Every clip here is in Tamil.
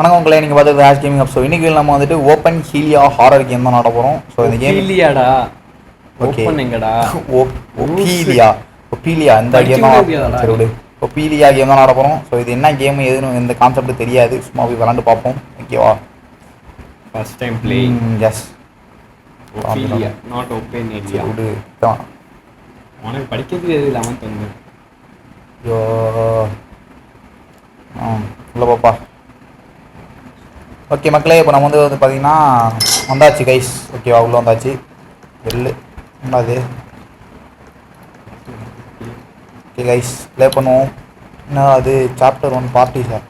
வணக்கம் உங்களே, நீங்கள் பார்த்து ஹேஷ் கேமிங் அப். ஸோ இன்றைக்கி நம்ம வந்துட்டு ஓப்பன் ஹீலியா ஹாரர் கேம் தான் நட போகிறோம். ஸோ இந்த கேம் ஹீலியாடா ஓகே எங்கடா ஒப்பீலியா ஒப்பீலியா இந்த கேம் தான். சரி விடு, ஒப்பீலியா கேம் தான் நட போகிறோம். ஸோ இது என்ன கேம் எதுன்னு இந்த கான்செப்ட் தெரியாது, சும்மா போய் விளாண்டு பார்ப்போம். ஓகேவா? First time playing. எஸ், ஒப்பீலியா நாட் ஓப்பன் ஏரியா. விடு தான் உனக்கு படிக்கிறது எது 11th வந்து ஐயோ இல்லை பாப்பா. ஓகே மக்களே, இப்போ நம்ம வந்து பார்த்தீங்கன்னா வந்தாச்சு கைஸ். ஓகேவா, உள்ளே வந்தாச்சு. வெள்ளு என்னது? ஓகே கைஸ், ப்ளே பண்ணுவோம். என்ன அது? சாப்டர் 1 பார்ட்டி சார்,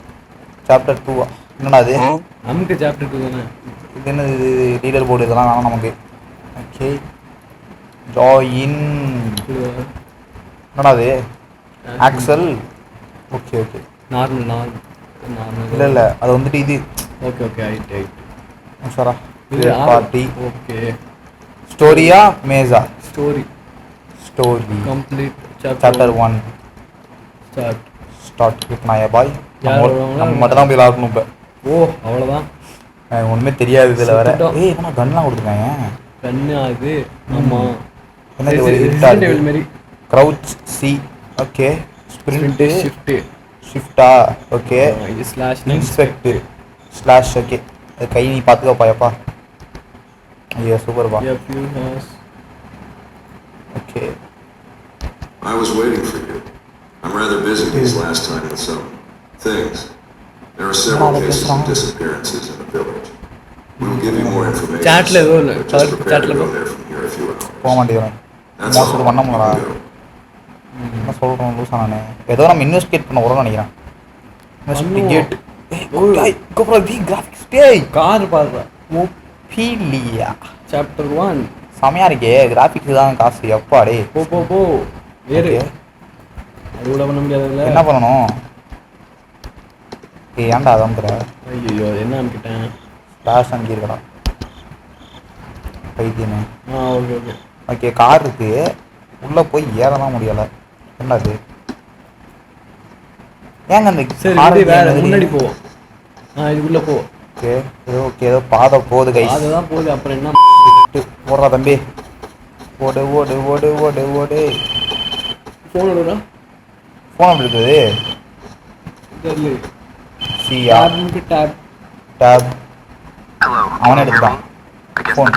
சாப்டர் 2 என்னடா அது? நமக்கு சாப்டர் 2 தானே இது. என்னது இது? லீடர் போர்டு இதெல்லாம் வேணாம் நமக்கு. ஓகே, ஜாயின் என்னடா அது? ஆக்சல். ஓகே ஓகே, நார்மல் இல்லை இல்லை, அது வந்துட்டு இது. ஓகே ரைட் சாரா இது பார்ட்டி. ஓகே, ஸ்டோரியா மேஸா? Story complete chapter 1 start with நாயா பாய். நம்ம மட்டும் தான் போய் லாக்கணும் இப்போ. ஓ அவ்வளோதான், ஒன்றுமே தெரியாது இதில் வேற. ஏய் என்ன கன்லாம் கொடுத்துருக்காங்க? கண்ணு அது. ஆமாம், என்ன இது? ஒரு டேபிள் மாதிரி. Crouch C. ஓகே, ஸ்ப்ரிண்ட் ஷிஃப்டா. ஓகே, இது ஸ்லாஷ் இன்ஸ்பெக்ட் ஸ்லாஷ். ஓகே, அது கை நீ பார்த்துக்கோப்பா. எப்பா ஐயா சூப்பர்ப்பா. Okay, I was waiting for you. I'm rather busy these last time with some things. There are several cases of disappearances in the village. We will give you more information. Chatல ஏதோ just prepare to go there from here if you want. போக மாட்டேங்கிறேன். That's all. மோசம் பண்ண முடியல. என்ன சொல்கிறோம் லூஸா? நான் ஏதோ நம்ம இன்வெஸ்டிகேட் பண்ண வரோம்னு நினைக்கிறேன். இன்வெஸ்டிகேட். கோப்ரோ தி கிராஃபிக்ஸ் பேய் கார் பாருடா. ஒப்பீலியா சாப்டர் 1 செமையா இருக்கே. கிராஃபிக்ஸ் தான் காசு. எப்பாடே போ வேறு அது கூட பண்ண முடியாதுல்ல. என்ன பண்ணணும்? ஏன்டா அதான் ஐயோ என்ன அனுப்பிட்டேன். ஸ்லாஷ் அனுப்பியிருக்கடா பைத்தியமே. ஓகே ஓகே, கார் இருக்கு, உள்ளே போய் ஏறதான் முடியலை. என்னது? ஏங்க அந்த சரி வேற முன்னாடி போ. இதுக்குள்ள போ. ஓகே ஓகே, ஏதோ பாதை போகுது கைஸ். அதுதான் போகுது. அப்புறம் என்ன ஓடுறா தம்பி, ஓடு ஓடு ஓடு ஓடு ஓடு. ஃபோன் எடுடா. ஃபோன் அப்படி இருக்குது. தெரியல. சியா டேப் அவனே எடுத்துட்டான். Phone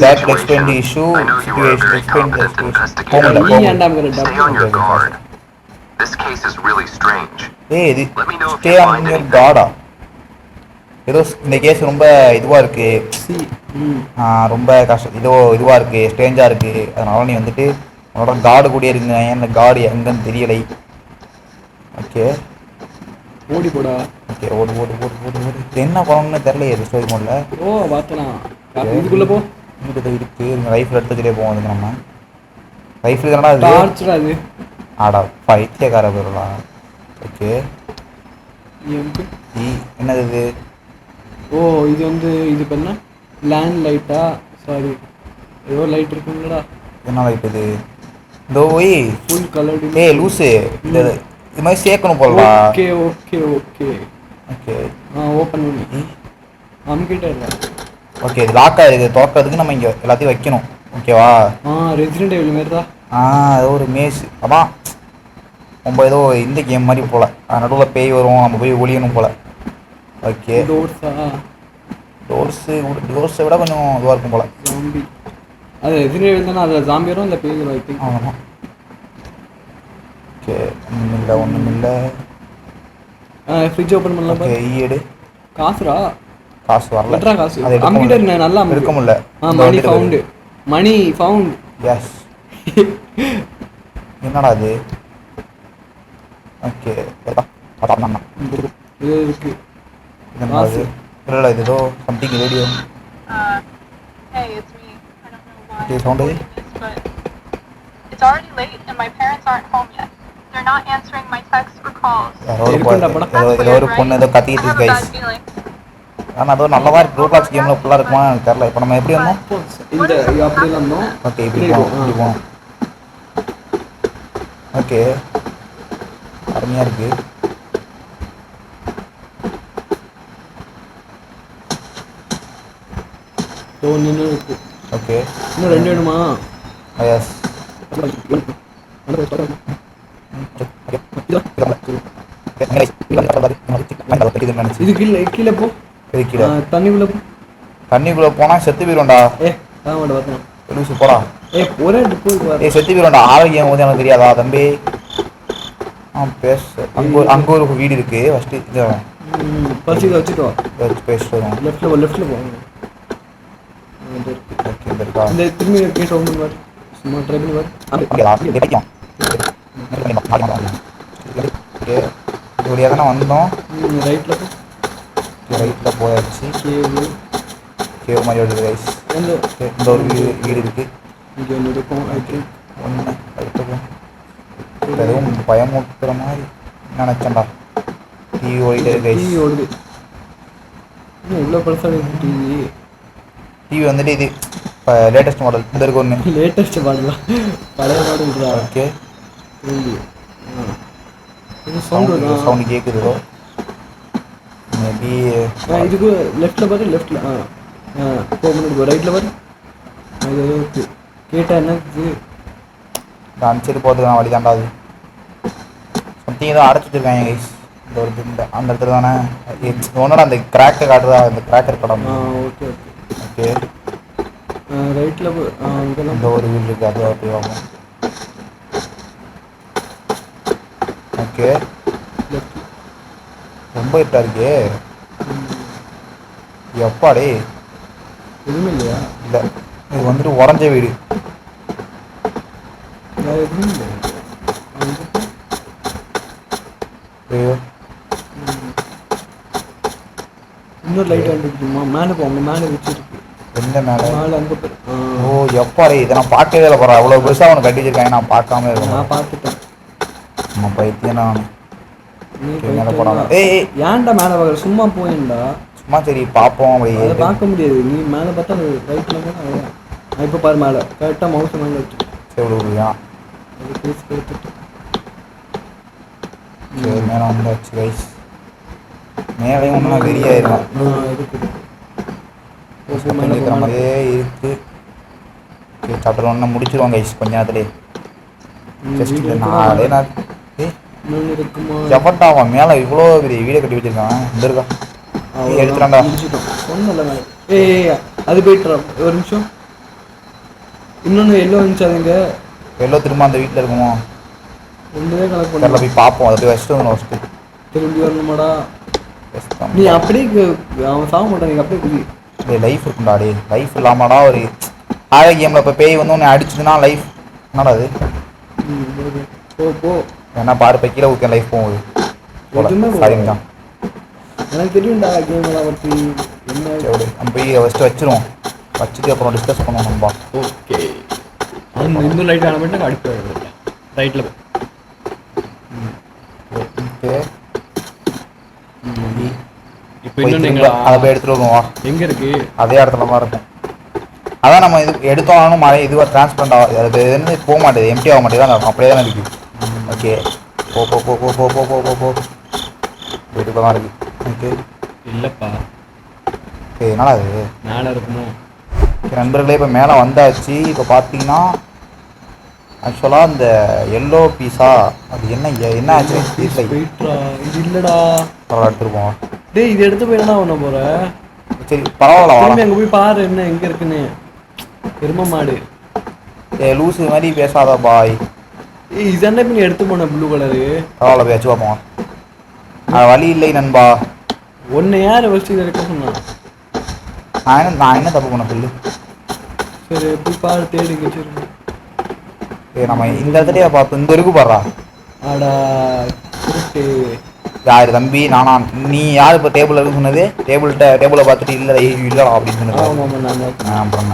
that explain the issue situation, explain the situation. நீ ஏன்டாம் கரெக்ட்டா? This case is really strange. ஏய் இது ஸ்டே ஆன் யுவர் காடா. ஏதோ இந்த கேஸ் ரொம்ப இதுவாக இருக்குது, ரொம்ப கஷ்டம், இதுவாக இருக்குது, ஸ்ட்ரேஞ்சாக இருக்குது. அதனால நீ வந்துட்டு உன்னோட காடு கூடிய இருக்குங்க. ஏன் இந்த காடு எங்கன்னு தெரியலை. ஓகே ஓடி போடா. ஓகே, ஓடு ஓடு ஓடு ஓடு ஓடு. என்ன பண்ணணும்னு தெரியலையே இது ஸ்டோரி மோடில். ஓ பார்த்தலாம். இதுக்குள்ளே போ. இங்கிட்ட இருக்குது. நீங்கள் ரைஃபிள் எடுத்துக்கிட்டே போவோம். அதுக்கு நம்ம ரைஃபிள் தானடா அது? டார்ச்சரா அது. ஆடா பைத்தியக்கார பேருடா. ஓகே, என்னது இது? ஓ இது வந்து இது பண்ண லேண்ட் லைட்டா? சாரி, ஏதோ லைட் இருக்குங்களா? என்ன லைட் இது? இதோ ஓய் ஃபுல் கலர்டு. ஏய் லூசு, இது மாதிரி சேர்க்கணும் போலடா. Okay okay okay okay, open பண்ணி அம்கிட்ட இல்லை. ஓகே, இது லாக்காக இருக்குது. திறக்கிறதுக்கு நம்ம இங்கே எல்லாத்தையும் வைக்கணும். ஓகேவா? ரெசிடென்ட் எவ்வளோ மாரி தான். ஏதோ ஒரு மேஸ். அதான் ரொம்ப ஏதோ இந்த கேம் மாதிரி போல். நடுவில் பேய் வரும், நம்ம போய் ஒளியணும் போல். ஓகே, டோர்ஸை விட கொஞ்சம் இதுவாக இருக்கும் போல். ஜாம்பி அது ரெசிடென்ட் தானே, அதில் ஜாம்பி வரும், அந்த பேய் வரும். I think. ஆமாம். ஓகே, ஒன்றும் இல்லை. ஃப்ரிட்ஜ் ஓப்பன் பண்ணலாம். ஓகே, ஈடு காசுரா? காசு வரல. காசு அம்கிட்ட நல்லா எடுக்க முடியல. மணி ஃபவுண்ட். எஸ். என்னடா அது? ஓகே, இது இருக்கு. என்னது? இல்லை இது ஏதோ something radio. Hey, it's me. I don't know why. Okay, sound it? But it's already late and my parents aren't home yet. They're not answering my texts or calls. ஏதோ ஒரு பொண்ணு ஏதோ கத்திக்கிட்டு இருக்கு கைஸ். ஆனால் அதோ நல்லதாக இருக்குது. ரோபாக்ஸ் கேமில் ஃபுல்லாக இருக்குமா எனக்கு தெரில. இப்போ நம்ம எப்படி வந்தோம்? இந்த அப்படி வந்தோம். ஓகே, இப்படி போனோம். ஓகே, அருமையாக இருக்குது. நின்று இருக்கு. ஓகே இன்னும் 2 வேணுமா? எஸ் இது கீழே கீழே போ. தண்ணிக்குள்ள போ. தண்ணிக்குள்ள போனா செத்து போயிரும்டா. மாட்டேன் பார்த்தேன். லூசு போடா. ஒரே போய் செத்து போயிரும்டா. ஆரோக்கியம் போது எனக்கு தெரியாதா தம்பி? பேச அங்க ஒரு வீடு இருக்கு. ஃபர்ஸ்ட் இது பசிக்க வச்சுட்டு வா. பேசிட்டு வரோம். லெஃப்ட்ல போ. இந்த திரும்பி கேட் ஓபன் பண்ணு. சும்மா ட்ரை பண்ணி பாரு. இப்படியா தானே வந்தோம். ரைட்ல போ. ரைட்ல போயாச்சு. கேவ் மாதிரி வருது கைஸ். இந்த ஒரு வீடு இருக்கு. இங்கே ஒன்று இருக்கும். ஒன்று அடுத்து எதுவும் பயமுறுத்துற மாதிரி நினச்சேன்டா. டிவி ஓடிட்டு கைஸ். டிவி ஓடுது. இன்னும் இவ்வளோ பெருசாக இருக்கு டிவி. டிவி வந்துட்டு இது இப்போ லேட்டஸ்ட் மாடல் இந்த இருக்கு ஒன்று. லேட்டஸ்ட் மாடலா? பழைய மாடல். ஓகே சவுண்ட் கேட்குதோ மேபி. இதுக்கு லெஃப்ட்டில் பாரு. லெஃப்ட்டில் முன்னாடி ரைட்டில் பாரு. அது கேட்டால் என்ன இந்த அனுப்பிச்சிட்டு போகிறதுக்கு வழி தாண்டா. அது சம்திங் ஏதோ அடைச்சி வச்சுருக்காங்க கைஸ். இந்த ஒரு அந்த இடத்துல தானே ஒன்னோட அந்த கிராக்கை காட்டுறதா. அந்த கிராக்கர் படம். ஓகே ஓகே ரைட்டில் இந்த ஒரு வீடு இருக்குது. அது அப்படி ஆகும். ஓகே ரொம்ப இருட்டா இருக்கே. எப்பாடே எதுவுமே இல்லையா? இல்லை இது வந்துட்டு உடஞ்ச வீடு. எதுவுமே இல்லை. ஐயோ இன்னொரு லைட் வந்துருக்குமா? மேலே போங்க. மேலே வச்சுருக்கு. எந்த மேலே? மேலே அங்கே போய். ஓ எப்பாடே இதை நான் பார்க்கவே இல்லை. போகிறேன் அவ்வளோ பெருசாக அவனை கட்டி வச்சிருக்காங்க. நான் பார்க்காம இருக்கேன். நான் பார்த்துட்டேன். நம்ம பைத்தியம் நான் நீ மேலே போடாம. ஏய் ஏன்டா மேலே பார்க்குற? சும்மா போயிண்டா. சும்மா சரி பார்ப்போம். அப்படி அதை பார்க்க முடியாது. நீ மேலே பார்த்தா அது ரைட்டில் போனால் அவ்வளோதான். இப்போ பாரு மேலே கரெக்டாக மவுஸ் மேலே வச்சு சரி விடுவியா? அது பேசி கொடுத்துட்டு சரி மேலே வந்தாச்சு கைஸ். மேலேயும் ஒன்றும் வெறியாயிருக்கும். இருக்குது. இருக்கிற மாதிரியே இருக்கு. ஓகே சாப்டர் 1 முடிச்சிருவோம் கைஸ் கொஞ்ச நேரத்துலேயே. ஜஸ்ட் நாளே நான் இன்னொன்று இருக்குமா? ஜபட்டாவா மேலே இவ்வளோ பெரிய வீடியோ கட்டி வச்சிருக்கான். இந்த இருக்கா எடுத்துறான்டா. ஒன்றும் இல்லை. அது போயிட்டுறா. ஒரு நிமிஷம். இன்னொன்று எல்லோ இருந்துச்சு. அதுங்க எல்லோ திரும்ப அந்த வீட்டில் இருக்குமோ? ரெண்டுமே கணக்கு தெரியல. பண்ண போய் பார்ப்போம். அதை போய் வச்சுட்டு வந்து ஃபஸ்ட்டு. திரும்பி வரணுமாடா? நீ அப்படியே அவன் சாக மாட்டான். நீங்கள் அப்படியே குதி. லைஃப் இருக்குண்டா. டே லைஃப் இல்லாமடா ஒரு கேமில் இப்போ பேய் வந்து ஒன்று அடிச்சுதுன்னா லைஃப் என்னடா அது? போ என்ன பாரு இப்போ கீழே ஊற்ற லைஃப் போகுது. சரிங்கண்ணா எனக்கு தெரியும்டா கேமெல்லாம் பற்றி என்ன. நம்ம போய் ஃபஸ்ட்டு வச்சுருவோம். வச்சுட்டு அப்புறம் டிஸ்கஸ் பண்ணுவோம் நம்பா. ஓகே அந்த இன்னும் லைட் ஆன மட்டும் அடுத்து ரைட்டில் ஓகே இப்போ இன்னொன்று அதை போய் எடுத்துகிட்டு வருவோம். எங்கே இருக்குது? அதே இடத்துல மாதிரி இருக்கும். அதான் நம்ம இது எடுத்தோம்னாலும் மழை இதுவாக டிரான்ஸ்பரண்ட் ஆகும். அது எதுன்னு போக மாட்டேது. எம்டி ஆக மாட்டேது. அந்த அப்படியே தான் இருக்குது. ஓகே போ போ போ போ போ போ போ போ போ வீட்டுக்குள்ள தான் இருக்குது. ஓகே இல்லைப்பா. சரி என்னடா அது மேலே இருக்குமோ? நண்பர்களே இப்போ மேலே வந்தாச்சு. இப்போ பார்த்தீங்கன்னா ஆக்சுவலாக இந்த எல்லோ பீஸா அது என்ன ஆச்சு? பீஸை போயிட்டுறா. இது இல்லைடா. பரவாயில்ல எடுத்துருப்போம். டேய் இது எடுத்து போய் என்ன பண்ண போகிற? சரி பரவாயில்ல திரும்பி அங்கே போய் பாரு என்ன எங்கே இருக்குன்னு. எரும மாடு. லூஸு மாதிரி பேசாத பாய். இதாண்டா இப்போ நீ எடுத்து போன ப்ளூ கலரு. பரவாயில்ல போய் வச்சு பார்ப்போம். வழி இல்லை நண்பா. ஒன்று யார் வச்சு இதை எடுக்க சொன்னா? நான் என்ன தப்பு பண்ண சொல்லு. சரி போய் பாரு. தேடி வச்சிருக்கேன். நம்ம இந்த இடத்துலயே பார்ப்போம். இந்த இருக்கு பாடுறா. ஆடா திருட்டு. யாரு தம்பி? நானா? நீ யார் இப்போ டேபிள் இருக்குன்னு சொன்னது? டேபிளை பார்த்துட்டு இல்லைடா அப்படின்னு சொன்னது. ஆமாம் நான் தான். அப்புறம்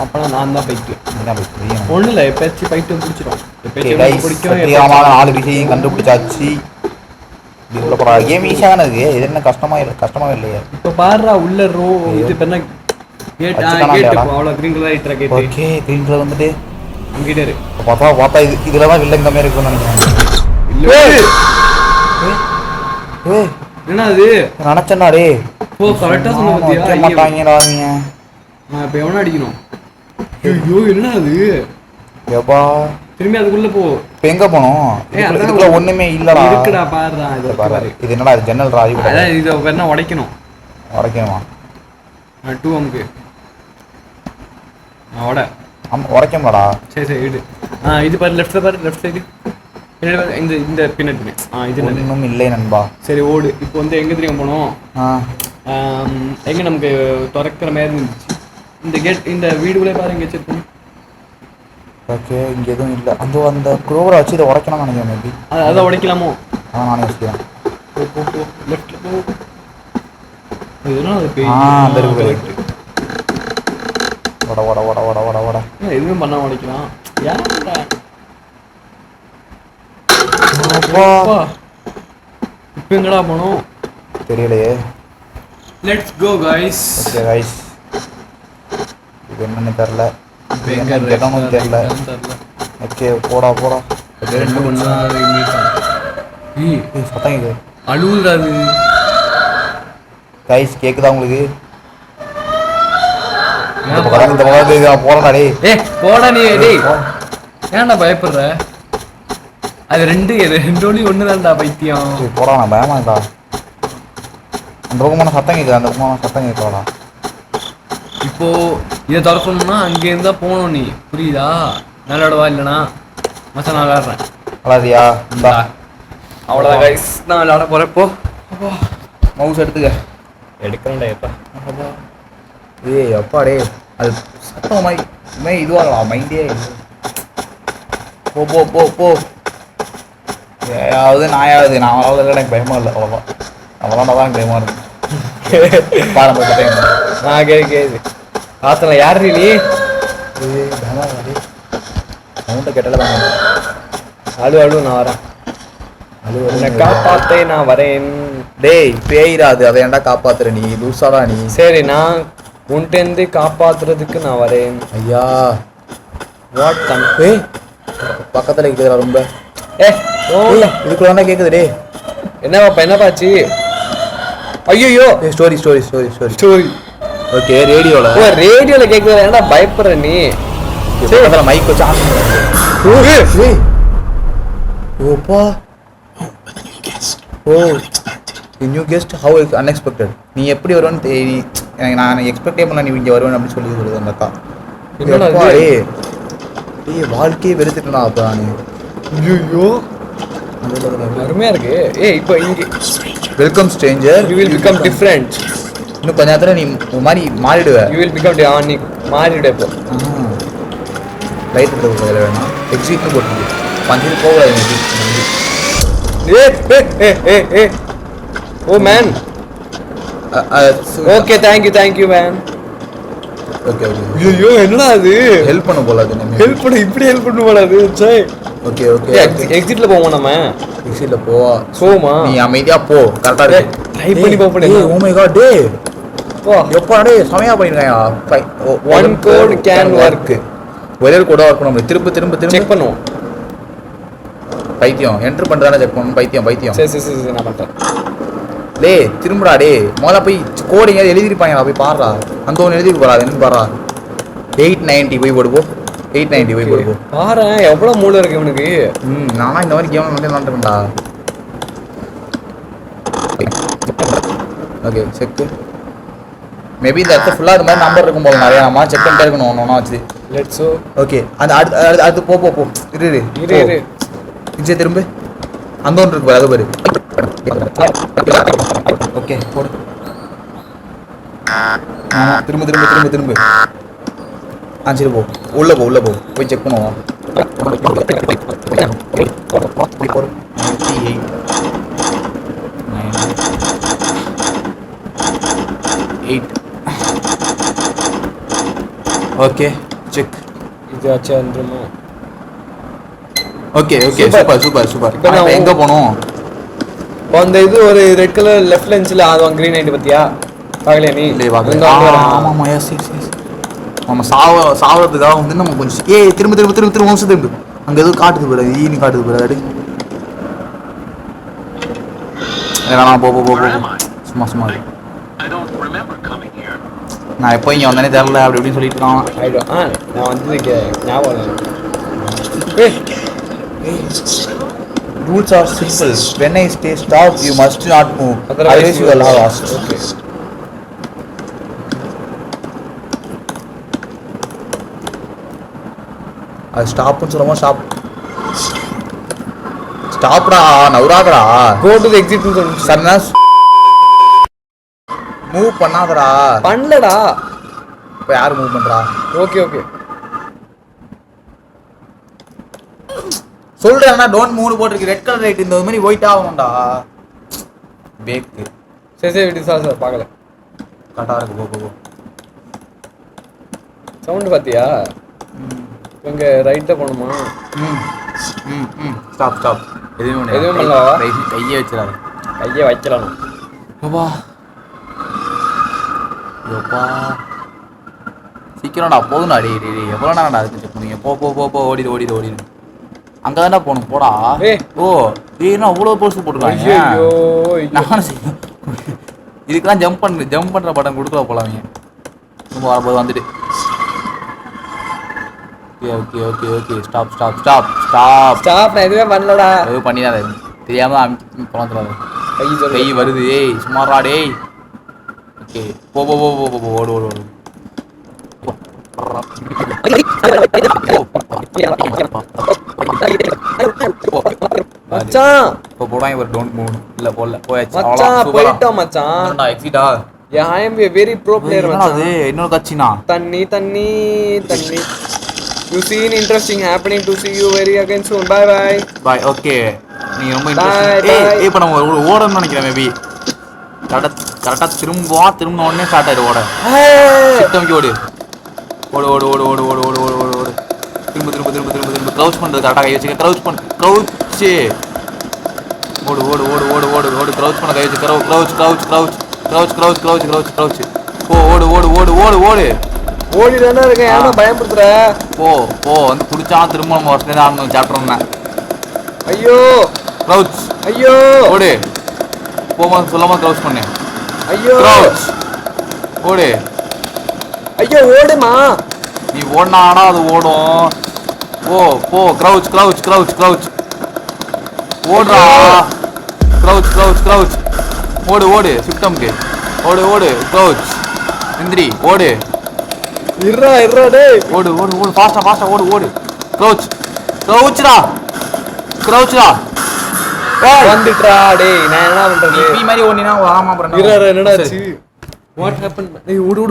அப்போனா நான் தான் பைக்கு. தான் ஒன்றும் இல்லை எப்பயாச்சும் பைட்டு பிடிச்சிடும். பிடிக்கும். 4 விஷயம் கண்டுபிடிச்சாச்சு. கேம் ஈஸியாக தானே இருக்கு. இது என்ன கஷ்டமாவே இல்லையே. இப்போ பாடுறா உள்ள ரோ இது இப்போ என்ன கேட் அவ்வளோ க்ரீன் கலர் ஆகிட்டுறா கேட். ஓகே க்ரீன் கலர் வந்துட்டு அங்கிட்டே இருக்கு. பார்த்தா இதில் தான் வில்லன் கம்மியாக இருக்குன்னு நினைக்கிறேன். என்ன அது நினச்சேன்னா டே ஓ கரெக்டாக சொன்ன மாட்டாங்கடா. இப்போ எவனா அடிக்கணும். ஐயோ என்ன அது? எப்பா திரும்பி அதுக்குள்ள போ. இப்போ எங்க போனோம்? இதுக்குள்ள ஒண்ணுமே இல்லடா. இருக்குடா பாருடா இது பாரு. இது என்னடா இது ஜன்னல் ராஜி கூட. அதான் இத வேணா உடைக்கணும். உடைக்கணுமா? 2 அமுக்கு. உட. உடைக்கணும்டா. சரி இடு. இது பாரு லெஃப்ட் சைடு. இந்த இந்த பின்னாடி. இது ஒண்ணும் இல்லை நண்பா. சரி ஓடு. இப்போ வந்து எங்க தெரியும் போனோம்? எங்க நமக்கு திறக்கிற மாதிரி இருந்துச்சு. இந்த கேட் இந்த வீடுக்குள்ளே பாரு எங்க செக் பண்ணி. ஓகே இங்க எதுவும் இல்லை. அந்த குரோவரை வச்சு இதை உடைக்கணும்னு நினைக்கிறேன் மேபி. அதை உடைக்கலாமோ? நானே யோசிக்கிறேன். போ லெஃப்ட்ல போ. இதெல்லாம் அது பேய். அந்த இருக்கு. வட எதுவுமே பண்ண உடைக்கலாம். யாரா இப்போ எங்கடா போனோம் தெரியலையே. Let's go guys. Okay guys இது என்னன்னு தெரியல. இப்போ எங்க இடமும் தெரியல. ஓகே போடா ரெண்டு ஒண்ணா சத்தம் இது அழுகுறாது. கைஸ் கேக்குதா உங்களுக்கு? இந்த பக்கம் போறடா டேய். போடா நீ டேய். ஏன்டா பயப்படுற? அது ரெண்டு ஒண்ணுதான்டா பைத்தியம். போடா நான் பயமாடா. அந்த பக்கமான சத்தம் கேக்குது. அந்த பக்கமான சத்தம் கேட்கலடா. இப்போ இதை திறக்கணும்னா அங்கே இருந்தா போகணும் நீ. புரியுதா? விளையாடுவா இல்லைனா மச்சா நான் விளையாடுறேன். விளாடுறியா? இந்தா அவ்வளோதான் கைஸ். நான் விளையாட போகிறப்போ மவுஸ் எடுத்துக்க. எடுக்கிறேன்டா எப்பா. ஏய் அப்பா டே அது சத்தம் மாதிரி இதுவாகலாம் மைண்டே. போ ஏதாவது நாயாவது நான் அவ்வளோ எனக்கு பயமா இல்லை. அவ்வளோதான் அவ்வளோதான் தான் எனக்கு பயமா இருக்கு. பாருங்க சத்தம் கேது ஆத்தல யார் நீ? பயமா சவுண்டை கேட்டால அழு நான் வரேன். என்னை காப்பாத்தே நான் வரேன். டேய் பேயிடாது. அதை ஏன்டா காப்பாத்துற நீ? லூசாடா நீ. சரி நான் உன்கிட்டேருந்து காப்பாத்துறதுக்கு நான் வரேன். ஐயா வாட் தம். பக்கத்தில் கேட்குதுடா ரொம்ப. இதுக்குள்ள என்ன கேட்குது டே? என்னப்பாப்பா என்னப்பாச்சு? ஐயோ ஸ்டோரி ஓகே ரேடியோவில் கேட்குது. என்னடா பயப்படுற நீ? மைக் வச்சு ஓப்பா. New guest how unexpected. நீ எப்படி வருவேன்னு எனக்கு நான் எக்ஸ்பெக்டே பண்ணல நீ இங்கே வருவேன் அப்படின்னு சொல்லி சொல்லுது அந்த அக்கா. வாழ்க்கையே வெறுத்துட்டா அப்போ நான். ஐயோ அருமையா இருக்கு. இப்போ இங்கே welcome Stranger you will become different. இன்னும் கொஞ்ச நேரத்தில் நீ ஒரு மாதிரி மாறிடுவேன். யூ வில் பிகம் நீ மாறிடுவே. இப்போ லைட் எடுத்து வேணாம். எக்ஸிட்னு போட்டு பஞ்சு போகக்கூடாது. ஓ man. Okay thank you man. Okay ஐயோ என்னடா அது? ஹெல்ப் பண்ண போல அது. ஹெல்ப் பண்ண இப்படி ஹெல்ப் பண்ண போல அது. சரி ஓகே எக்ஸிட்ல போவோம் நம்ம. எக்ஸிட்ல போமா நீ அமைதியா போ. கரெக்டா இருக்கு. ட்ரை பண்ணி பாப்போம். ஓ மை காட் டே எப்பா டே சமயா பண்ணிருக்காயா. One code can work. ஒரே கோடா ஒர்க் பண்ண முடியும். திரும்ப செக் பண்ணுவோம். பைத்தியம் என்டர் பண்றதானே செக் பண்ணணும். பைத்தியம் சரி நான் பண்றேன். லே திரும்புடா டே. முதல்ல போய் கோடிங்க எழுதிருப்பாங்க. போய் பாடுறா. அந்த ஒன்று எழுதிட்டு போறா. என்னன்னு பாடுறா. 890 போய் போடுவோம். 890 போய் போடுவோம். பாரு எவ்வளவு மூளை இருக்கு இவனுக்கு. நானா இந்த மாதிரி கேம் விளாண்டுருக்கேன்டா. Okay check. மேபி இந்த இடத்துல ஃபுல்லாக இது மாதிரி நம்பர் இருக்கும் போது நிறையா நம்ம செக் பண்ணிட்டே இருக்கணும். ஒன்று ஒன்றா வச்சு. லெட்ஸ் ஓகே அந்த அடுத்து போ இரு இங்கே திரும்ப அந்த ஒன்று இருக்கு பாரு. அது பாரு. ஓகே போடு. ஆமாம் திரும்ப சரி போ. உள்ள போ போய் செக் பண்ணுவோம். Okay check. இதாச்சு வந்துருமா? Okay super. இப்போ நான் எங்கே போகணும்? அந்த இது ஒரு ரெட் கலர் லெஃப்ட் லென்ஸில் அது க்ரீன் ஆகிட்டு பார்த்தியா? பார்க்கலையா நீ? ஆமாம் எஸ் நம்ம சாவறதுக்காக வந்து நம்ம கொஞ்சம் திரும்ப வம்சம் திரும்ப அங்கே எதுவும் காட்டுது போல. ஈனு காட்டுது போல. அடி போ சும்மா நான் எப்போ இங்கே வந்தேனே தெரில அப்படி இப்படின்னு சொல்லிட்டு இருக்கான். ஆயிடும். நான் வந்து இங்கே ஞாபகம் Rules are simple. When I say stop, you must not move. Otherwise, you will have lost. Okay. அது ஸ்டாப்னு சொல்லுமா ஸ்டாப். ஸ்டாப்டா நவுராதடா. கோ டு தி எக்ஸிட்னு சொல்லுங்க. சன்னா மூவ் பண்ணாதடா. பண்ணலடா. இப்போ யார் மூவ் பண்றா? Okay okay. சொல்றேன்னா டோன்ட் மூவ் போட்டுருக்கு. ரெட் கலர் லைட் இந்த மாதிரி ஒயிட் ஆகணும்டா. பேக்கு சரி விடு சார் பார்க்கல. கரெக்டாக இருக்கு. போ சவுண்ட் பார்த்தியா? இங்கே ரைட்டாக போகணுமா? ஸ்டாப் எதுவும் எதுவும் பண்ணலவா? கையே வச்சிடாரு. கையை வைக்கலாம். யோப்பா சீக்கிரம்டா போதும்டா. எவ்வளோ நேரம்டா அதுக்கு செக் பண்ணீங்க? போ ஓடிடு. அங்கே தானே போகணும். போடா. ஏன்னா அவ்வளோ போஸ்ட் போட்டுருக்காங்க. நானும் இதுக்கெல்லாம் ஜம்ப் பண்ணுற பட்டன் கொடுக்கல போல அவங்க. ரொம்ப வரும்போது வந்துட்டு ஓகே ஸ்டாப். நான் எதுவுமே பண்ணலடா. எதுவும் பண்ணிடாத. தெரியாம குழந்தைடாது. கை வருது. ஏய் சுமாரா டேய். ஓகே போ ஓடு. மச்சான் இப்போ போடாங்க. ஒரு டோன்ட் மூவ் இல்ல போடல. போயாச்சு. மச்சான் போய்ட்டோம் மச்சான். நான் எக்ஸிட்டா. I am a very pro player மச்சான். அது இன்னொரு கட்சினா. தண்ணி. You seen interesting happening to see you very again soon. Bye. Okay. நீங்க ரொம்ப இன்ட்ரஸ்டிங். ஏய் இப்போ நம்ம ஓடணும்னு நினைக்கிறேன். மேபி கரெக்டா திரும்ப உடனே ஸ்டார்ட் ஆயிடு ஓட. சிஸ்டம்க்கு ஓடு. திரும்ப க்ரௌச் பண்றது கரெக்டாக கை வச்சுக்க. க்ரௌச் ஓடு. க்ரௌச் பண்ண கை வச்சு. க்ரௌச். ஓடு. ஓடி தானே இருக்கேன். ஏன்னா பயப்படுத்துற? போ வந்து குடிச்சா திரும்ப நம்ம வருஷத்துல ஆரம்பிச்சோம் சாப்டர்னா. ஐயோ க்ரௌச். ஐயோ ஓடு. போகும்போது சொல்லாம க்ரௌச் பண்ணு. ஐயோ க்ரௌச். ஓடு. ஐயோ ஓடுமா. நீ ஓடினாடா அது ஓடும். போ க்ரௌச். ஓடுறா. க்ரௌச். ஓடு சிஸ்டம்க்கு. ஓடு க்ரௌச். இந்திரி ஓடு. இருடா டேய். ஓடு ஃபாஸ்டா ஓடு. க்ரௌச்டா. வந்துட்டா டேய். நான் என்ன பண்றது? நீ மாதிரி ஓடினா ஆமா பண்ணு. இருடா என்னடா ஆச்சு? What happen? ஏய் ஓடு.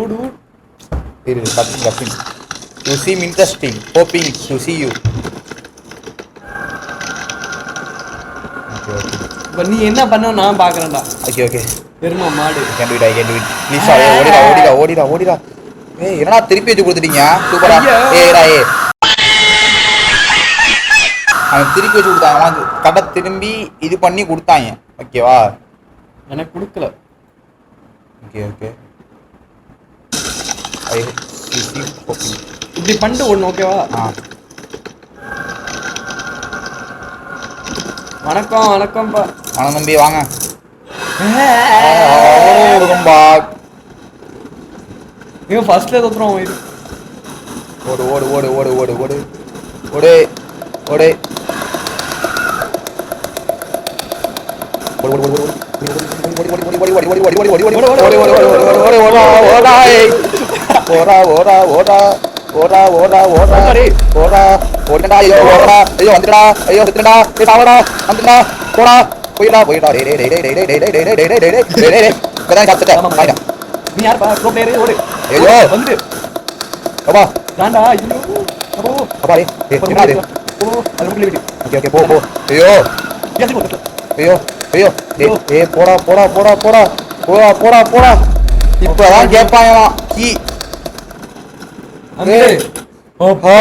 ஓடு. இரு cupping. You seem interesting. Hoping to see you. இப்போ நீ என்ன பண்ண நான் பார்க்கறேன்டா. ஓகே. பெருமா மாடு. I can do it. Please ஓடிடா. ஏய் என்னடா திருப்பி வச்சு கொடுத்துட்டீங்க? சூப்பரா. ஏய் அவன் திருப்பி வச்சு கொடுத்தாங்க. கடை திரும்பி இது பண்ணி கொடுத்தாங்க. ஓகேவா? எனக்கு கொடுக்கல. ஓகே. இப்படி பண்ணிட்டு ஒன்று ஓகேவா? வணக்கம்ப்பா. வணக்கம் தம்பி வாங்க. இவன் ஃபர்ஸ்ட்ல தோத்துறோம். இது ஓடு. நீ யாருப்பா? ப்ரோ பிளேயர் ஓடு. வந்து அப்பா தாண்டா. ஐயோ அப்பா என்னது? அது உள்ள விடு. ஓகே போ. ஐயோ போடா. இப்பதான் கேட்பாங்களாம் கீ. அப்பா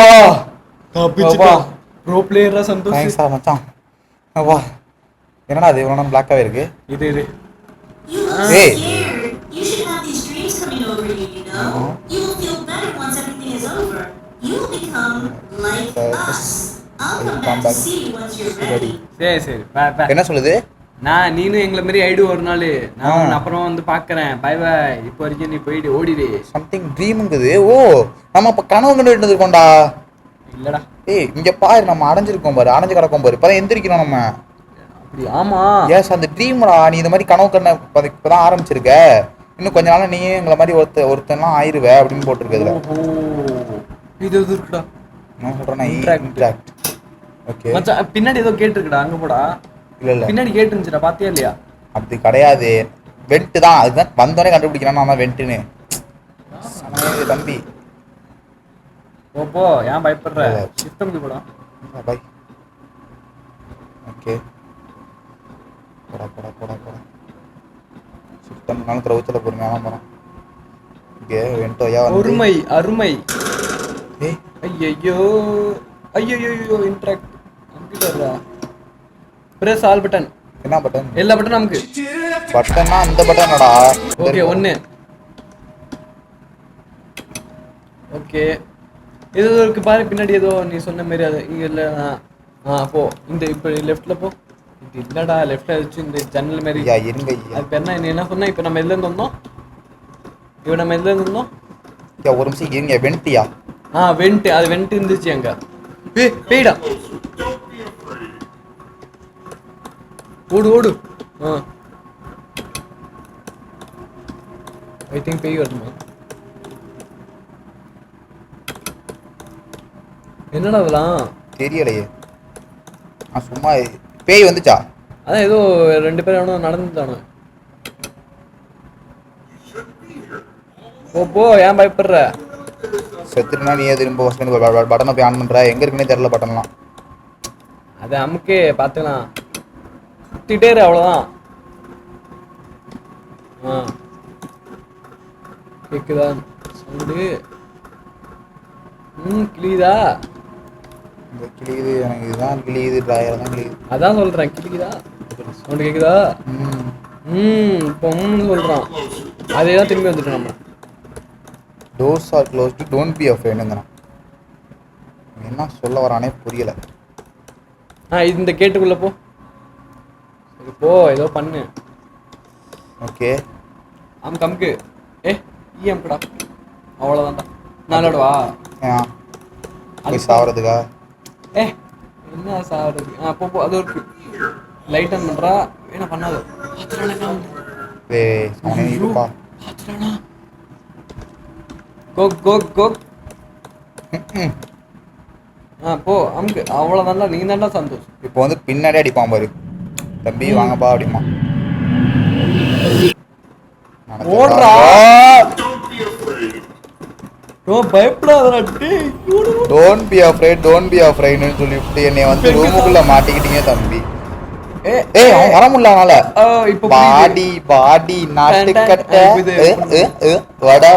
தப்பிச்சிட்டா. ப்ரோ பிளேயரா சந்தோஷ். தேங்க்ஸ்டா மச்சான். அப்பா என்னடா இது இவ்வளவு பிளாக்காவே இருக்கு? இது ஏய் You should have these dreams coming over you, you know? You will feel better once everything is over. You will become like us. I'll come back to see you once you're ready. சரி என்ன சொல்லுது? நீனும் எங்களை மாதிரி ஆயிடு ஒரு நாள். நான் உன்னை அப்புறம் வந்து பாக்குறேன். Bye bye. இப்போ வரைக்கும் நீ போயிடு, ஓடிடு. சம்திங் ட்ரீமுங்குது. ஓ நம்ம இப்போ கனவு கண்டுட்டு இருந்திருக்கோம்டா. இல்லடா. ஏய் இங்க பாரு, நம்ம அடைஞ்சிருக்கோம் பாரு, அடைஞ்சு கிடக்கும் பாரு. இப்பதான் எந்திரிக்கணும் நம்ம. அப்படி ஆமா. ஏஸ் அந்த ட்ரீம்டா. நீ இந்த மாதிரி கனவு கண்ண இப்பதான் ஆரம்பிச்சிருக்க. இன்னும் கொஞ்ச நாள் நீயே எங்களை மாதிரி ஒருத்தன்லாம் ஆயிருவ அப்படின்னு போட்டிருக்குதுல. இது இருக்குடா. நான் சொல்றேன் இன்ட்ராக்ட். ஓகே மச்சான் பின்னாடி ஏதோ கேட்டிருக்குடா. அங்க போடா. இல்ல பின்னாடி கேட்டுருந்துச்சுடா. பாத்தியா இல்லையா? அப்படி கிடையாது, வெண்ட் தான். அதுதான் வந்தோடனே கண்டுபிடிக்கிறான் நான் வெண்ட்டுன்னு. தம்பி போ ஏன் பயப்படுற? சிஸ்டம்க்கு போடா. பை. ஓகே போடா போடா போடா போடா. சிஸ்டம்னாலும் க்ரௌச்சில் பொறுமையாக போகிறோம். ஓகே வெண்ட் ஐயா அருமை அருமை. ஏய் ஐயோ ஐயோ இன்ட்ராக்ட் கம்ப்யூட்டர்ரா. Press all button. என்ன பட்டன்? எல்லா பட்டன் நமக்கு. பட்டன்னா அந்த பட்டனடா. ஓகே 1. ஓகே ஏதோ இருக்கு பாரு பின்னாடி. ஏதோ நீ சொன்ன மாதிரி அது இங்க இல்ல. போ இந்த இப்போ லெஃப்ட்ல போ. இது இல்லடா லெஃப்ட்ல வச்சு இந்த ஜன்னல் மாதிரி. ஐயா இருங்க ஐயா. அது பேர் என்ன சொன்னா? இப்போ நம்ம எதுல இருந்து வந்தோம்? இப்போ நம்ம எதுல இருந்து வந்தோம்? ஐயா ஒரு நிமிஷம் இருங்க. வெண்ட்டியா? வெண்ட். அது வெண்ட் இருந்துச்சு அங்க. பேய்டா. ஓடு ஓடு. ஐ திங்க் பேய் வருமா? என்னடா அதெல்லாம்? தெரியலையே. சும்மா பேய் வந்துச்சா? அதான் ஏதோ 2 பேரும் எவனோ நடந்துட்டானு. போ ஏன் பயப்படுற? செத்துட்டுனா நீ திரும்ப பட்டனை போய் ஆன் பண்ற. எங்க இருக்குன்னே தெரியல பட்டன்லாம். அது அமுக்கே பார்த்துக்கலாம். சுத்திட்டே இரு அவ்வளோதான். கேக்குதா சவுண்டு? கிளியுதா? இந்த கிளியுது எனக்கு. இதுதான் கிளியுது. ட்ராயர் தான் கிளியுது. அதான் சொல்றேன் கிளிக்குதா சவுண்டு கேக்குதா? இப்போ சொல்றான். அதே தான் திரும்பி வந்துட்டோம் நம்ம. Doors are closed don't be அஃப்ரைடுங்கண்ணா. என்ன சொல்ல வரானே புரியல. இந்த கேட்டுக்குள்ள போ. சரி போ ஏதோ பண்ணு. ஓகே கம்க்கு. ஈஎம்டா அவ்வளோதான்டா. நாளோடவா போய் சாவறதுக்கா? என்ன சாவறது? போ அது இருக்கு. லைட் ஆன் பண்றா. என்ன பண்ணாது? இருப்பா. கோ போ அமுக்கு. அவ்வளோதான்டா. நீ தான்டா சந்தோஷ். இப்போ வந்து பின்னாடி அடிப்பான் பாரு. தம்பி வாங்கப்பா அப்படிமா. ஓடுறா. பயப்படாதடா. டோன்ட் பி அஃப்ரைட்னு சொல்லிட்டு என்னை வந்து ரூமுக்குள்ள மாட்டிக்கிட்டீங்க தம்பி. அவன் வர முடியல அவனால. இப்போ பாடி நாட்டுக்கட்ட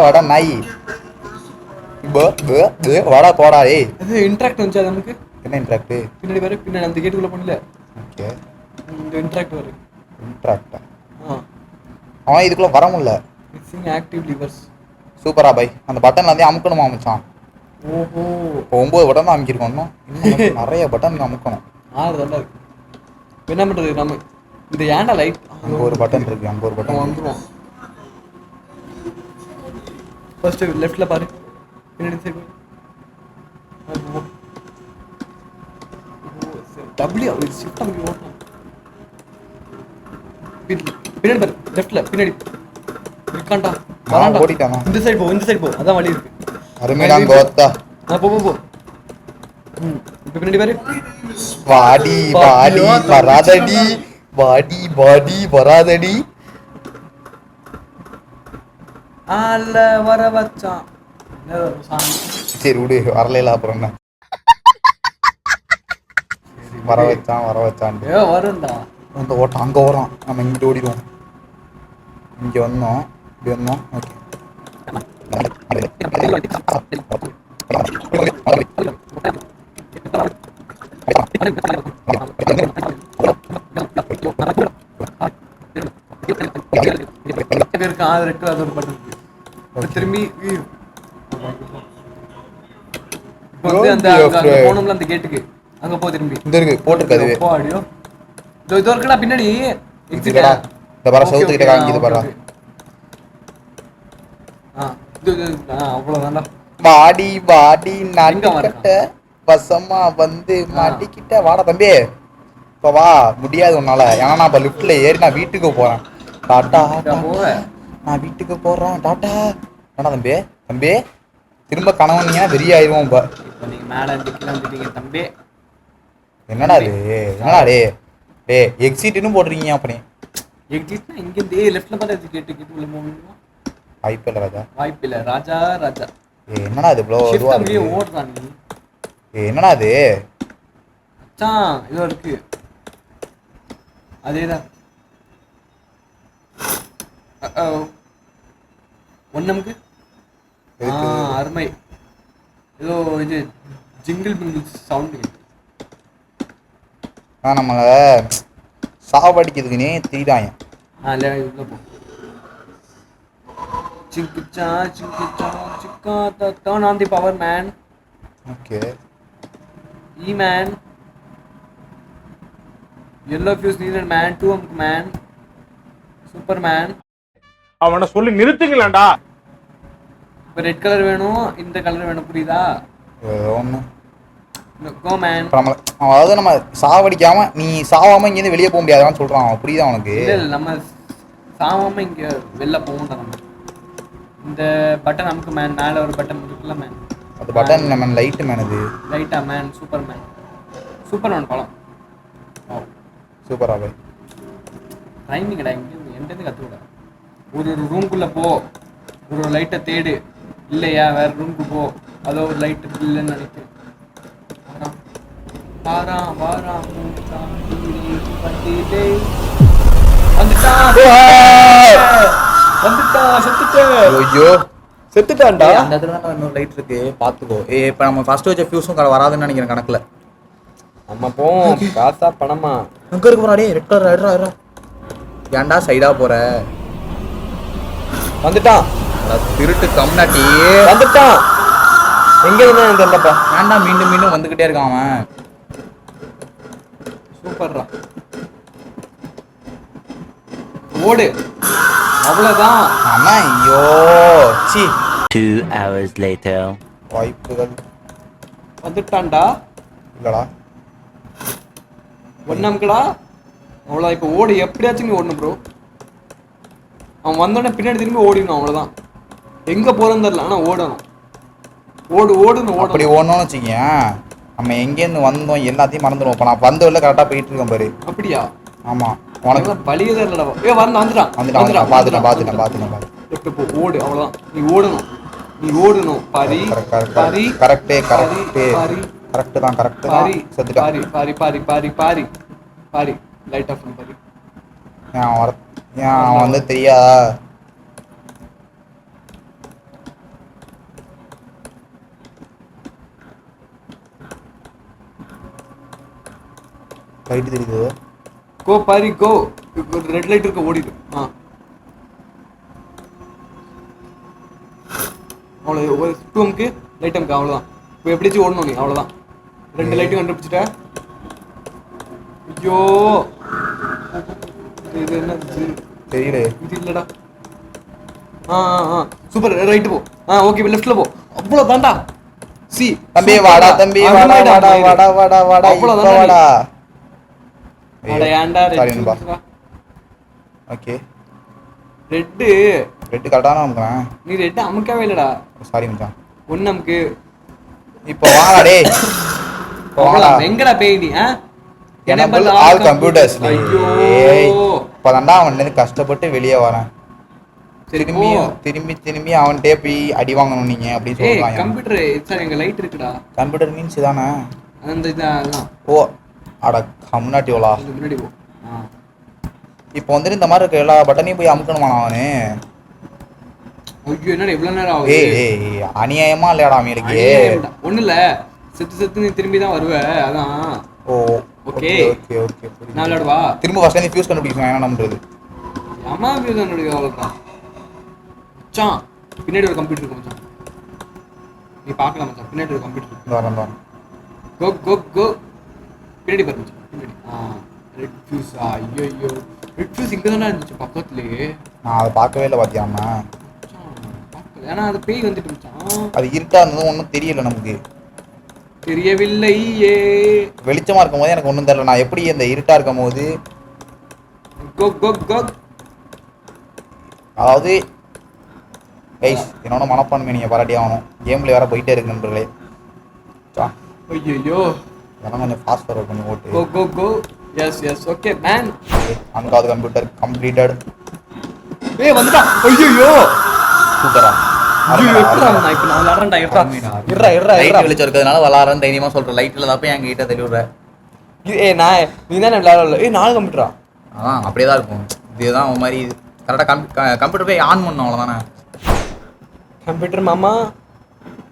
வட நாய். வடா போடா. இது இன்ட்ராக்ட் வந்துச்சு. அது நமக்கு என்ன இன்ட்ராக்ட்? பின்னாடி வர. பின்னாடி அந்த கேட்டுக்குள்ள பண்ணல. ஓகே இந்த இன்ட்ராக்ட் வர. இன்ட்ராக்டா? அவன் இதுக்குள்ள வர முடியல. Mixing active levers. சூப்பரா பை. அந்த பட்டன்ல வந்து அமுக்கணுமா மச்சான்? ஓஹோ 9 பட்டன் தான் அமுக்கிருக்கோம். இன்னும் நிறைய பட்டன் அமுக்கணும். 6 தாண்டா இருக்கு. என்ன பண்றது நம்ம? இந்த ஏன்டா லைட்? அங்க ஒரு பட்டன் இருக்கு. அங்க ஒரு பட்டன் வந்துரும். ஃபர்ஸ்ட் லெஃப்ட்ல பாரு. பின்னாடி சைடு டபிள்யூ ஷிஃப்ட் அமுக்கி ஓடணும். பின்னாடி பாரு. லெஃப்ட்ல பின்னாடி இருக்கான்டா. வரான்டா. ஓடிட்டானா? இந்த சைடு போ. அதான் வழி இருக்கு. அருமைடா கோத்தா. போ இப்போ பின்னாடி பாரு. வாடி வராதடி. ஆல வர வச்சான். சரி விடு. வரல அப்புறம் என்ன? வர வச்சான். வரும்டா. அந்த ஓட்டம் அங்கே ஓடுறான். நம்ம இங்கிட்டு ஓடிடுவோம். இங்கே வந்தோம். இப்படி வந்தோம். ஓகே திரும்பி அந்த போனோம்ல அந்த கேட்டுக்கு அங்க போ. திரும்பி இந்த இருக்கு போட்டுருக்காது. இதோ இருக்குடா பின்னாடி. எக்ஸிட்டடா இந்த பாரு செவுத்து கிட்ட காமிக்குது பாரு அவ்வளவுதான்டா. வாடி வாடி எங்க நாட்டுக்கிட்ட வசமா வந்து மாட்டிக்கிட்ட வாடா தம்பி இப்போ வா முடியாது உன்னால ஏன்னா நான் இப்போ லிஃப்ட்ல ஏறி நான் வீட்டுக்கு போறேன் டாட்டா போவ நான் வீட்டுக்கு போறேன் டாட்டா வேணா தம்பி தம்பி திரும்ப கணவனீங்கன்னா வெறி ஆயிடுவோம் இப்போ இப்ப நீங்க மேல இருந்து கீழே வந்துட்டீங்க தம்பி. என்னடா இது என்னடா டே எக்ஸிட்னு போடுறீங்க அப்படி எக்ஸிட்னா இங்க இருந்து லெஃப்ட்ல பார்த்தா எக்ஸிட் உள்ள மூவ்மெண்ட் வாய்ப்பு இல்லை ராஜா வாய்ப்பு இல்ல. ராஜா ராஜா என்னடா இது இவ்வளோ ஷிஃப்ட் இதுவா அப்படியே இருக்கு ஓடுறான் நீ. என்னடா இது மச்சான் இதோ இருக்கு அதேதான். ஒன்னமுக்கு அருமை. ஏதோ இது ஜிங்கிள் பிங்கிள் சவுண்டு. நம்மளை சாவடிக்கிறதுக்குனே தீடாயம் இல்லை உள்ள போ. சிங்கிச்சா சிக்கா turn on the power man. Okay E man. Yellow fuse needed man. 2 man. Superman. அவனை சொல்லி நிறுத்துங்களேன்டா. இப்போ ரெட் கலர் வேணும், இந்த கலர் வேணும், புரியுதா? ஒன்று கோ மேன். அதாவது நம்ம சாவடிக்காம நீ சாவாம இங்கேருந்து வெளியே போக முடியாதான்னு சொல்றான் அவன். புரியுதா அவனுக்கு? இல்லை நம்ம சாவாம இங்க வெளில போவோம் தான். நம்ம இந்த பட்டன் நமக்கு மேன். மேலே ஒரு பட்டன் இருக்குல்ல மேன், அது பட்டன் நம்ம லைட்டு மேன். அது லைட்டா மேன். சூப்பர்மேன். சூப்பர்மேன் படம் சூப்பராக டைமிங்கடா. எங்கேருந்து கற்றுக்கூட. ஒரு ரூம்குள்ளே போ, ஒரு லைட்டை தேடு. இல்லையா வேற ரூமுக்கு போ, அதோ ஒரு லைட்டு இல்லைன்னு நினைக்கிறேன். வாரான் வாரான் வந்துட்டான் செத்துட்டேன். ஐயோ செத்துட்டான்டா. அந்த இடத்துல தான் இன்னொரு லைட் இருக்கு பார்த்துக்கோ. இப்போ நம்ம ஃபர்ஸ்ட் வச்ச ஃபியூஸும் வராதுன்னு நினைக்கிறேன் கணக்கில். நம்ம போவோம். காசா பணமா எங்க இருக்கு போறா? டேய் ரெட் கலர் ஆயிடுறா. ஏன்டா சைடா போற? வந்துட்டான். திருட்டு கம்னாட்டி வந்துட்டான். எங்க இருந்தா தெரியலப்பா. ஏன்டா மீண்டும் மீண்டும் வந்துகிட்டே இருக்கான் அவன். சூப்பர்ரா. ஓடு. அவ்வளவுதான். அண்ணா ஐயோ சி 2 hours later. வாய்ப்புகள் வந்துட்டான்டா. இல்லடா ஒன்னம்கடா. அவ்வளோதான். இப்போ ஓடு. எப்படியாச்சும் நீ ஓடணும் ப்ரோ. அவன் வந்தோடனே பின்னாடி திரும்பி ஓடிடணும். அவ்வளோதான். எங்கே போகிறோன்னு தெரில, ஆனால் ஓடணும். ஓடுன்னு அப்படி ஓடணும்னு வச்சுக்கேன். நம்ம எங்கேருந்து வந்தோம் எல்லாத்தையும் மறந்துடுவோம். இப்போ நான் வந்த வரல கரெக்டாக போயிட்டு இருக்கேன் பாரு. அப்படியா? ஆமாம் உனக்கு பழியே தெரியலடா. வந்துட்டான். பார்த்துட்டேன். எப்படி போ. ஓடு. அவ்வளோதான். நீ ஓடணும். பாரி பாரி கரெக்டு தான் செத்துட்டான். Paari light off Paari. ஏன் அவன் வந்து தெரியாதா? லைட் தெரியுது. Go Paari go. Red light இருக்க ஓடிடு. அவ்வளோ ஒரு 2 அமுக்கு லைட் அமுக்கு. அவ்வளோதான். இப்போ எப்படிச்சு ஓடணும் நீ. அவ்வளோதான். 2 லைட்டும் கண்டுபிடிச்சிட்ட. ஐயோ இது என்ன தெரியல. இது இல்லடா. சூப்பர். ரைட்டு போ. ஓகே லெஃப்ட்ல போ. அவ்வளோதான்டா. சி தம்பி வாடா தம்பி வாடா அவ்வளோதான்டா. ஏன்டா ஓகே ரெட் கரெக்டான அமுக்குறேன். நீ ரெட் அமுக்கவே இல்லடா. சாரி மச்சான். ஒன்னு அமுக்கு. இப்போ வாடா டேய். எங்கடா பேய் நீ? Enable all computers. ஐயோ இப்போதான்டா அவன் கஷ்டப்பட்டு வெளியே வரேன். திரும்பி அவன்கிட்டே போய் அடி வாங்கணும் நீங்க அப்படின்னு சொல்றாங்க. கம்ப்யூட்டர் சார் எங்க லைட் இருக்குடா. கம்ப்யூட்டர் மீன்ஸ் இதானே? அந்த இதெல்லாம். ஓ அட கம்னாட்டி ஓலா. முன்னாடி போ. இப்போ வந்துட்டு இந்த மாதிரி இருக்க எல்லா பட்டனையும் போய் அமுக்கணுமா அவனு? ஐயோ என்னடா இவ்வளவு நேரம் ஆகுது? ஏய் அநியாயமா இல்லையாடா அவங்களுக்கு? ஒண்ணு இல்ல, செத்து நீ திரும்பி தான் வருவ. அதான். ஓ ஓகே ஓகே ஓகே. நான் விளையாடுவா. திரும்ப ஃபர்ஸ்ட் டைம் ஃபியூஸ் கண்டுபிடிக்கணும். என்ன பண்றது? அம்மா ஃபியூஸ் கண்டுபிடிக்க அவ்வளோதான். மச்சான் பின்னாடி ஒரு கம்ப்யூட்டர் இருக்கு மச்சான். நீ பார்க்கலாம் மச்சான். பின்னாடி ஒரு கம்ப்யூட்டர் இருக்கு. வரேன். கோ பின்னாடி பாரு மச்சான். பின்னாடி ரெட் ஃபியூஸ். ஐயோ ரெட் இங்கே தானே இருந்துச்சு பக்கத்துலேயே. நான் அதை பார்க்கவே இல்லை பார்த்தியாம. ஏன்னா அது பேய் வந்துட்டு இருந்துச்சான். அது இருட்டாக இருந்ததும் ஒன்றும் தெரியல நமக்கு. தெரியவில்லையே. வெளிச்சமாக இருக்கும் போது எனக்கு ஒன்றும் தெரியல. நான் எப்படி இந்த இருட்டாக இருக்கும் போது அதாவது கைஸ் என்னோட மனப்பான்மை நீங்கள் பாராட்டி ஆகணும். கேமில் வேறு போயிட்டே இருக்கு நண்பர்களே. ஐயோ அதெல்லாம் கொஞ்சம் ஃபாஸ்ட் ஃபார்வர்ட் பண்ணி ஓட்டு. Go go go. Yes yes okay man. 4வது கம்ப்யூட்டர் கம்ப்ளீட்டட். ஏய் வந்துடா. ஐயோ சூப்பரா. நான் இப்போ நான் விளாட்றேன்டா. லைட் வெளிச்சம் இருக்கிறதுனால விளாட்றேன்னு தைரியமாக சொல்கிறேன். லைட்டில் தான் போய் எங்கள் கிட்ட தெளிவு விடுறேன். நீ தானே விளையாடல. 4 கம்ப்யூட்டரா? அதான் அப்படியே தான் இருக்கும். இதுதான் ஒரு மாதிரி கரெக்டாக கம்ப்யூட்டர் போய் ஆன் பண்ணணும் அவ்வளோதானே. கம்ப்யூட்டர் மாமா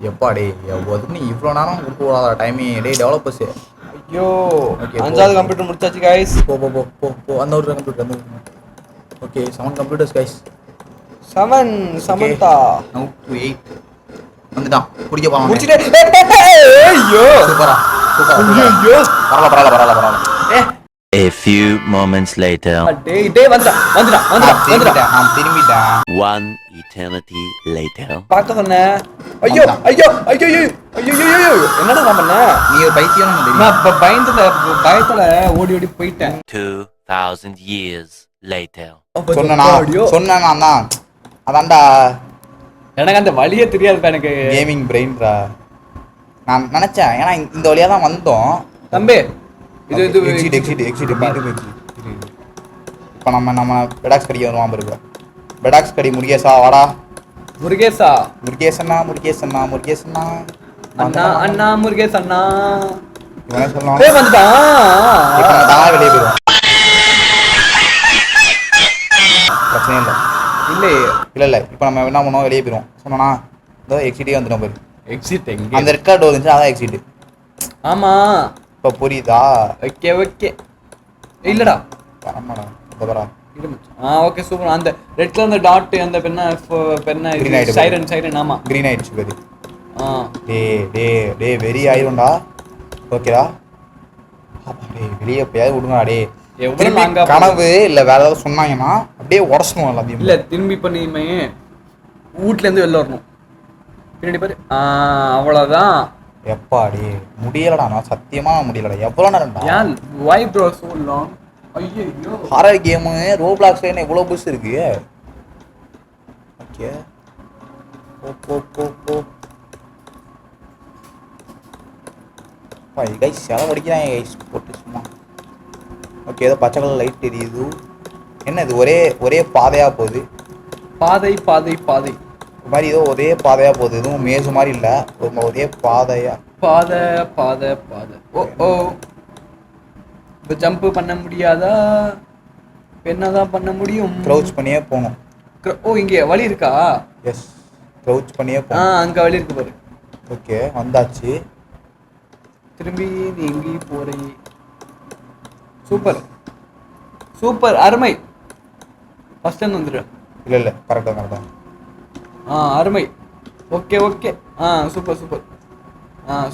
எப்பா டே எவ்வளோ நீ இவ்வளோ நேரம் கொடுக்க டைமே டே டெவலப்பர்ஸு. ஐயோ ஓகே 5வது கம்ப்யூட்டர் முடிச்சாச்சு கைஸ். போ போ போ போ போ அந்த ஒரு கம்ப்யூட்டர் அந்த okay 7 computers guys. 7 Samantha. No to 8 வந்துட்டான். குடிக்க போகலாம். முடிச்சிட்டே. ஐயோ சூப்பரா சூப்பரா. ஐயோ பரவாயில்ல. A few moments later. டேய் வந்துடா. நான் திரும்பிட்டேன். One eternity later. பார்க்க சொன்னேன். ஐயோ என்னடா நான் பண்ண? நீ ஒரு பைத்தியம் நான் பயத்துல ஓடி போயிட்டேன். 2000 years later. சொன்னா தான் அதான்டா எனக்கு அந்த வழியே தெரியாதுப்பா எனக்கு. கேமிங் பிரெயின்ரா. நான் நினைச்சேன் ஏன்னா இந்த வழியா தான் வந்தோம் தம்பி. இது எக்ஸிட் இப்போ நம்ம பெடாக்ஸ் கடி வருவான் பாருங்க. பெடாக்ஸ் கடி முருகேசா வாடா. முருகேசா முருகேசண்ணா அண்ணா முருகேஸ் அண்ணா இவனே சொல்லலாம். வந்துட்டான். இப்போ நம்ம தானே வெளியே போயிடுவோம். பிரச்சனை இல்லை. இப்போ நம்ம என்ன பண்ணுவோம் வெளியே போயிடுவோம். சொன்னா இதோ எக்ஸிட்டே வந்துடும் பாரு. எக்ஸிட் எங்க? அந்த ரெட் கார்டு வந்துச்சு அதான் எக்ஸிட். ஆமா இப்போ புரியுதா? ஓகே இல்லடா ஆமாடா இந்த பரா. Okay super. அந்த ரெட் கலர் அந்த டாட் அந்த பெண்ணா சைரன் ஆமா கிரீன் ஆயிடுச்சு பாரு. டே வெரி ஆயிரும்டா. ஓகேடா டே வெளியே எப்பயாவது விடுங்கடா. டே எவ்வளோ கனவு இல்லை வேற ஏதாவது சொன்னாங்கன்னா அப்படியே உடச்சணும் எல்லாத்தையும். இல்லை திரும்பி பண்ணி வீட்லேருந்து வெளில வரணும். பின்னாடி பாரு. அவ்வளோதான். எப்பாடி முடியலடா. நான் சத்தியமா முடியலடா. எவ்வளோ நேரம்டா? ஏன் வை ப்ரோ சோ லாங்? ஐயோ ஹாரர் கேமு ரோப்ளாக்ஸ்ல என்ன இவ்வளோ புஷ் இருக்கு. ஓகே போ கைஸ் செலவு அடிக்கிறாங்க கைஸ் போட்டு சும்மா. ஓகே ஏதோ பச்சை கலர் லைட் தெரியுது. என்ன இது ஒரே பாதையாக போகுது. பாதை ஒரு மாதிரி ஏதோ ஒரே பாதையாக போகுது. எதுவும் மேசு மாதிரி இல்லை. ஒரே பாதை. ஓ இப்போ ஜம்ப் பண்ண முடியாதா? என்னதான் பண்ண முடியும்? க்ரௌச் பண்ணியே போகணும். இங்கே வழி இருக்கா? எஸ் க்ரௌச் பண்ணியே போகணும். அங்கே வழி இருக்கு பாரு. ஓகே வந்தாச்சு. திரும்பி நீ எங்கேயும் போறீ? சூப்பர் அருமை. ஃபர்ஸ்ட் டைம் வந்துடு. இல்லை கரெக்டாக அருமை. ஓகே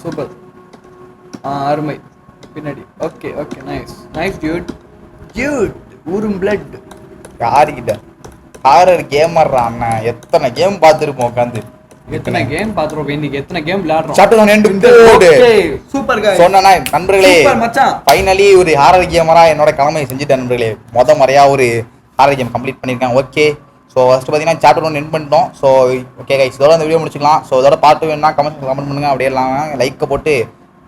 சூப்பர் அருமை. பின்னாடி ஓகே நைஸ் டியூட் ஊரும் பிளட். யாருக்கிட்ட ஹாரர் கேமர்ரா அண்ணன். எத்தனை கேம் பார்த்துருப்போம் உட்காந்து. எத்தனை கேம் பார்த்துருப்போம். இன்னைக்கு எத்தனை கேம் விளையாடுறோம். சூப்பர் சொன்னா நண்பர்களே மச்சான் ஃபைனலி ஒரு ஹாரர் கேமரா என்னோட கடமையை செஞ்சுட்டேன் நண்பர்களே. முறையா ஒரு ஹாரர் கேம் கம்ப்ளீட் பண்ணியிருக்கேன். ஓகே ஸோ ஃபஸ்ட்டு பார்த்தீங்கன்னா சாப்டர் 1 எண்ட் பண்ணிட்டோம். ஸோ ஓகே கைஸ் இதோட இந்த வீடியோ முடிச்சுக்கலாம். ஸோ இதோட பார்த்து வேணும்னா கமெண்ட் பண்ணுங்க. அப்படியே இல்லாமல் லைக்கை போட்டு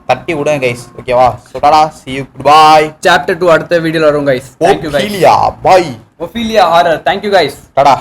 தட்டி விடுங்க கைஸ். ஓகேவா? So Tata see you goodbye. Chapter 2 அடுத்த வீடியோல வரும் guys. Ophelia bye. Ophelia horror. Thank you guys. Tata.